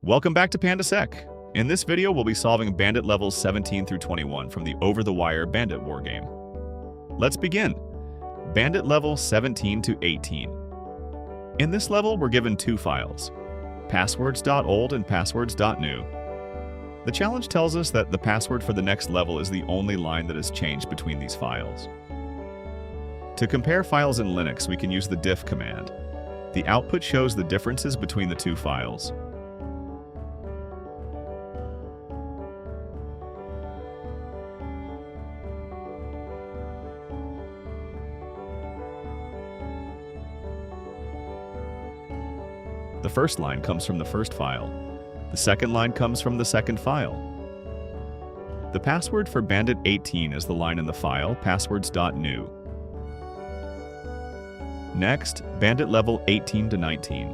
Welcome back to PandaSec. In this video, we'll be solving Bandit levels 17 through 21 from the OverTheWire Bandit wargame. Let's begin. Bandit level 17 to 18. In this level, we're given two files, passwords.old and passwords.new. The challenge tells us that the password for the next level is the only line that has changed between these files. To compare files in Linux, we can use the diff command. The output shows the differences between the two files. The first line comes from the first file. The second line comes from the second file. The password for Bandit 18 is the line in the file passwords.new. Next, Bandit level 18 to 19.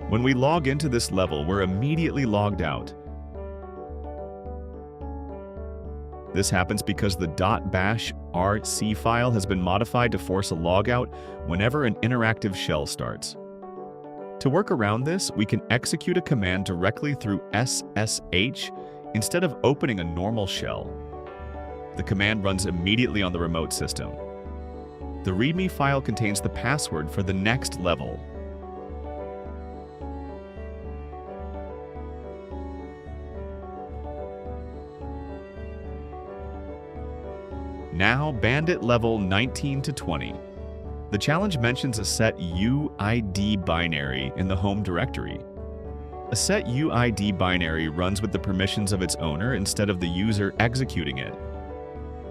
When we log into this level, we're immediately logged out. This happens because the .bashrc file has been modified to force a logout whenever an interactive shell starts. To work around this, we can execute a command directly through SSH instead of opening a normal shell. The command runs immediately on the remote system. The README file contains the password for the next level. Now, Bandit level 19 to 20. The challenge mentions a SetUID binary in the home directory. A SetUID binary runs with the permissions of its owner instead of the user executing it.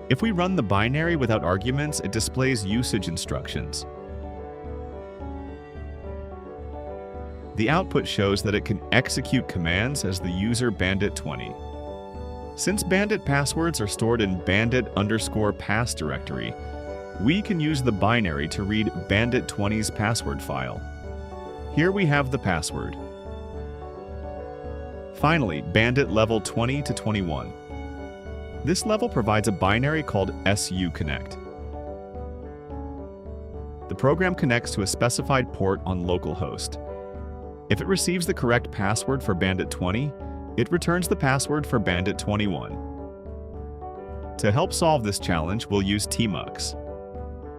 If we run the binary without arguments, it displays usage instructions. The output shows that it can execute commands as the user Bandit20. Since Bandit passwords are stored in bandit_pass directory, we can use the binary to read Bandit20's password file. Here we have the password. Finally, Bandit level 20 to 21. This level provides a binary called SUConnect. The program connects to a specified port on localhost. If it receives the correct password for Bandit20, it returns the password for Bandit21. To help solve this challenge, we'll use tmux.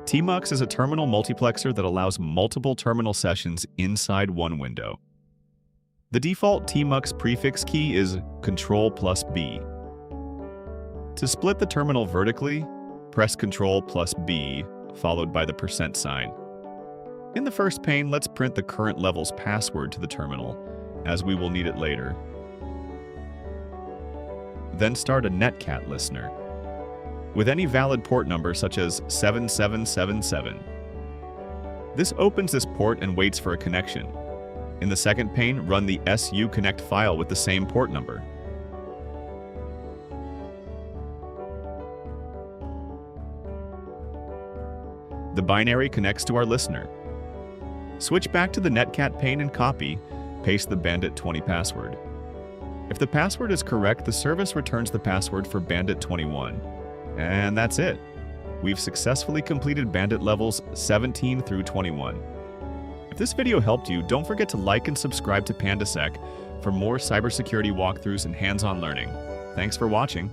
tmux is a terminal multiplexer that allows multiple terminal sessions inside one window. The default tmux prefix key is Ctrl+B. To split the terminal vertically, press Ctrl+B, followed by the %sign. In the first pane, let's print the current level's password to the terminal, as we will need it later. Then start a Netcat listener with any valid port number such as 7777. This opens this port and waits for a connection. In the second pane, run the SUConnect file with the same port number. The binary connects to our listener. Switch back to the Netcat pane and paste the Bandit20 password. If the password is correct, the service returns the password for Bandit21. And that's it. We've successfully completed Bandit levels 17 through 21. If this video helped you, don't forget to like and subscribe to PandaSec for more cybersecurity walkthroughs and hands-on learning. Thanks for watching.